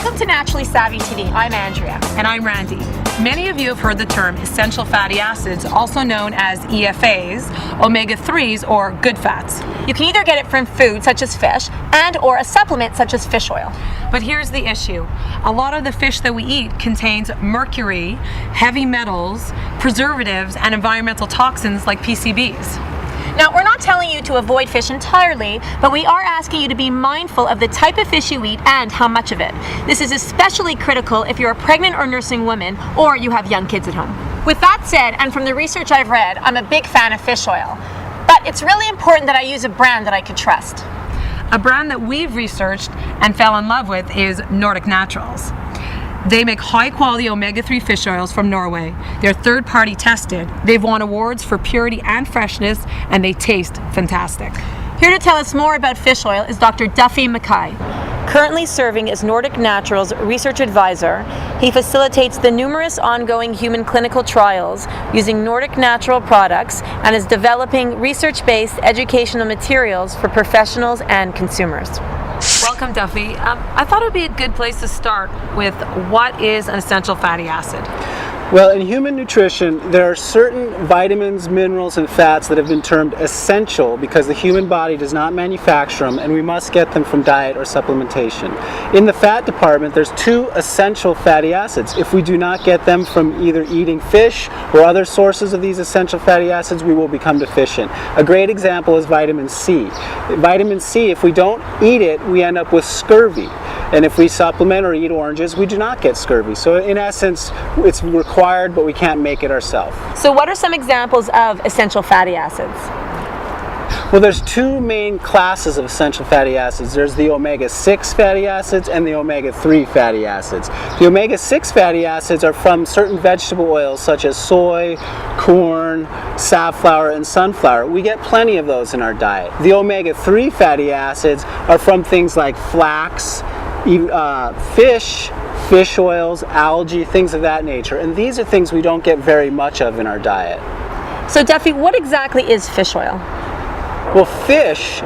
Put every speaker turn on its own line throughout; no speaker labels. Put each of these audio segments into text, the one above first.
Welcome to Naturally Savvy TV. I'm Andrea.
And I'm Randy. Many of you have heard the term essential fatty acids, also known as EFAs, omega-3s, or good fats.
You can either get it from food such as fish and or a supplement such as fish oil.
But here's the issue. A lot of the fish that we eat contains mercury, heavy metals, preservatives, and environmental toxins like PCBs.
Now, we're not telling you to avoid fish entirely, but we are asking you to be mindful of the type of fish you eat and how much of it. This is especially critical if you're a pregnant or nursing woman or you have young kids at home. With that said, and from the research I've read, I'm a big fan of fish oil. But it's really important that I use a brand that I could trust.
A brand that we've researched and fell in love with is Nordic Naturals. They make high-quality omega-3 fish oils from Norway. They're third-party tested. They've won awards for purity and freshness, and they taste fantastic.
Here to tell us more about fish oil is Dr. Duffy Mackay. Currently serving as Nordic Naturals Research Advisor, he facilitates the numerous ongoing human clinical trials using Nordic Natural products and is developing research-based educational materials for professionals and consumers.
Welcome, Duffy. I thought it would be a good place to start with what is an essential fatty acid?
Well, in human nutrition, there are certain vitamins, minerals, and fats that have been termed essential because the human body does not manufacture them and we must get them from diet or supplementation. In the fat department, there's two essential fatty acids. If we do not get them from either eating fish or other sources of these essential fatty acids, we will become deficient. A great example is vitamin C. Vitamin C, if we don't eat it, we end up with scurvy. And if we supplement or eat oranges, we do not get scurvy. So in essence, it's required, but we can't make it ourselves.
So what are some examples of essential fatty acids?
Well, there's two main classes of essential fatty acids. There's the omega-6 fatty acids and the omega-3 fatty acids. The omega-6 fatty acids are from certain vegetable oils such as soy, corn, safflower, and sunflower. We get plenty of those in our diet. The omega-3 fatty acids are from things like flax, fish oils, algae, things of that nature. And these are things we don't get very much of in our diet.
So Duffy, what exactly is fish oil?
Well, fish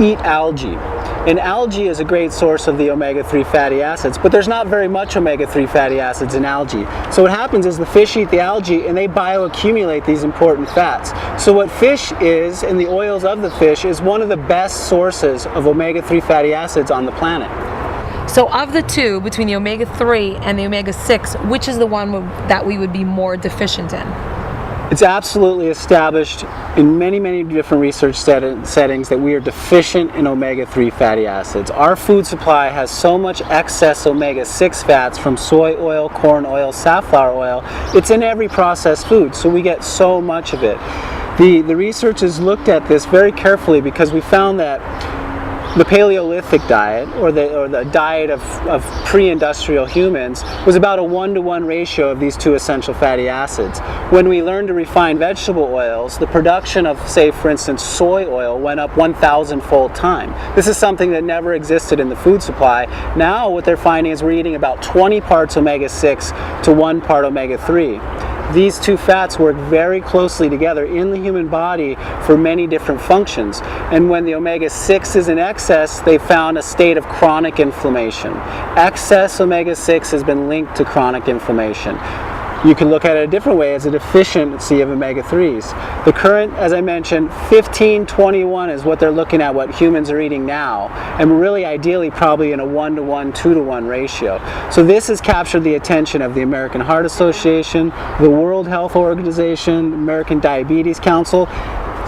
eat algae. And algae is a great source of the omega-3 fatty acids, but there's not very much omega-3 fatty acids in algae. So what happens is the fish eat the algae and they bioaccumulate these important fats. So what fish is, and the oils of the fish, is one of the best sources of omega-3 fatty acids on the planet.
So of the two, between the omega-3 and the omega-6, which is the one that we would be more deficient in?
It's absolutely established in many different research settings that we are deficient in omega-3 fatty acids. Our food supply has so much excess omega-6 fats from soy oil, corn oil, safflower oil. It's in every processed food, so we get so much of it. The researchers looked at this very carefully because we found that the Paleolithic diet, or the diet of pre-industrial humans, was about a 1-to-1 ratio of these two essential fatty acids. When we learned to refine vegetable oils, the production of, say, for instance, soy oil went up 1,000-fold time. This is something that never existed in the food supply. Now what they're finding is we're eating about 20 parts omega-6 to 1 part omega-3. These two fats work very closely together in the human body for many different functions. And when the omega-6 is in excess, they found a state of chronic inflammation. Excess omega-6 has been linked to chronic inflammation. You can look at it a different way as a deficiency of omega-3s. The current, as I mentioned, 15-21 is what they're looking at, what humans are eating now, and really ideally probably in a 1-to-1, 2-to-1 ratio. So this has captured the attention of the American Heart Association, the World Health Organization, American Diabetes Council.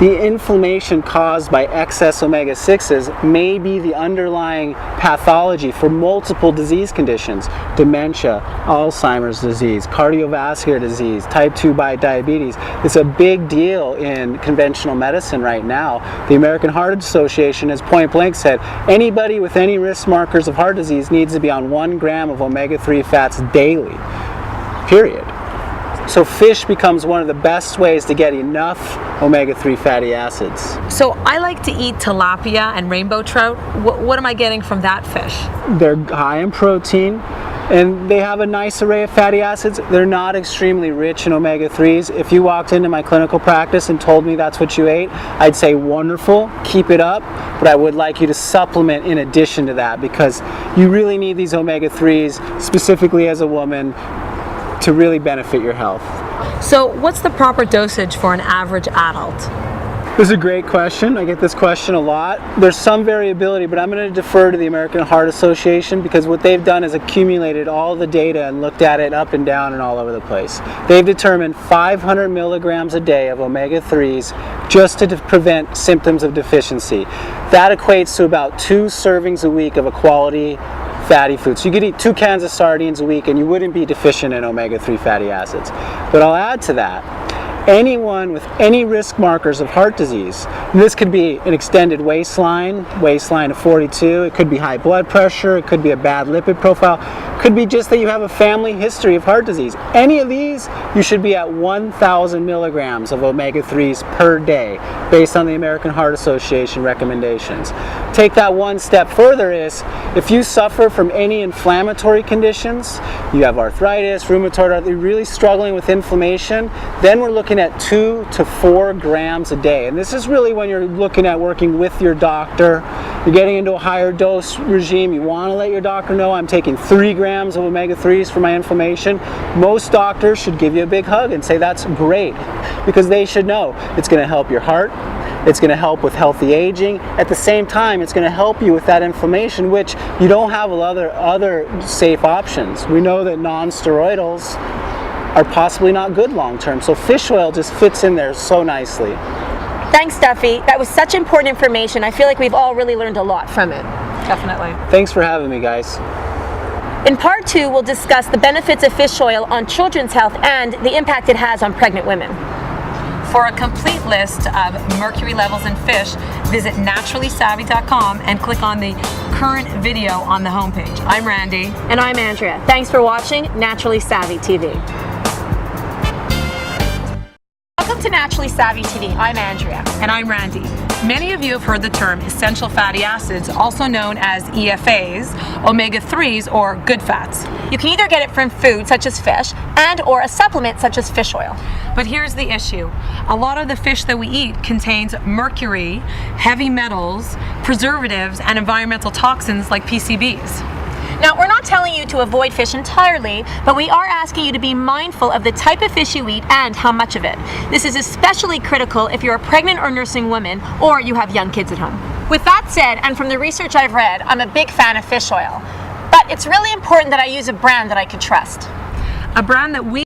The inflammation caused by excess omega-6s may be the underlying pathology for multiple disease conditions: dementia, Alzheimer's disease, cardiovascular disease, type 2 diabetes. It's a big deal in conventional medicine right now. The American Heart Association has point blank said anybody with any risk markers of heart disease needs to be on 1 gram of omega-3 fats daily, period. So fish becomes one of the best ways to get enough omega-3 fatty acids.
So I like to eat tilapia and rainbow trout. What am I getting from that fish?
They're high in protein. And they have a nice array of fatty acids. They're not extremely rich in omega-3s. If you walked into my clinical practice and told me that's what you ate, I'd say wonderful, keep it up, but I would like you to supplement in addition to that, because you really need these omega-3s, specifically as a woman, to really benefit your health.
So what's the proper dosage for an average adult?
This is a great question. I get this question a lot. There's some variability, but I'm going to defer to the American Heart Association, because what they've done is accumulated all the data and looked at it up and down and all over the place. They've determined 500 milligrams a day of omega-3s just to prevent symptoms of deficiency. That equates to about 2 servings a week of a quality fatty food. So you could eat 2 cans of sardines a week and you wouldn't be deficient in omega-3 fatty acids. But I'll add to that, anyone with any risk markers of heart disease, and this could be an extended waistline of 42, it could be high blood pressure, it could be a bad lipid profile, it could be just that you have a family history of heart disease. Any of these, you should be at 1,000 milligrams of omega-3s per day, based on the American Heart Association recommendations. Take that one step further is, if you suffer from any inflammatory conditions, you have arthritis, rheumatoid arthritis, really struggling with inflammation, then we're looking at 2 to 4 grams a day. And this is really when you're looking at working with your doctor. You're getting into a higher dose regime. You want to let your doctor know, I'm taking 3 grams of omega-3s for my inflammation. Most doctors should give you a big hug and say that's great, because they should know it's going to help your heart, it's going to help with healthy aging. At the same time, it's going to help you with that inflammation, which you don't have other safe options. We know that non-steroidals are possibly not good long term, so fish oil just fits in there so nicely.
Thanks, Duffy. That was such important information. I feel like we've all really learned a lot from it.
Definitely.
Thanks for having me, guys.
In part 2, we'll discuss the benefits of fish oil on children's health and the impact it has on pregnant women.
For a complete list of mercury levels in fish, visit naturallysavvy.com and click on the current video on the homepage. I'm Randy.
And I'm Andrea. Thanks for watching Naturally Savvy TV. Welcome to Naturally Savvy TV. I'm Andrea.
And I'm Randy. Many of you have heard the term essential fatty acids, also known as EFAs, omega-3s, or good fats.
You can either get it from food, such as fish, and or a supplement, such as fish oil.
But here's the issue. A lot of the fish that we eat contains mercury, heavy metals, preservatives, and environmental toxins like PCBs.
Now, we're not telling you to avoid fish entirely, but we are asking you to be mindful of the type of fish you eat and how much of it. This is especially critical if you're a pregnant or nursing woman, or you have young kids at home. With that said, and from the research I've read, I'm a big fan of fish oil. But it's really important that I use a brand that I could trust.
A brand that we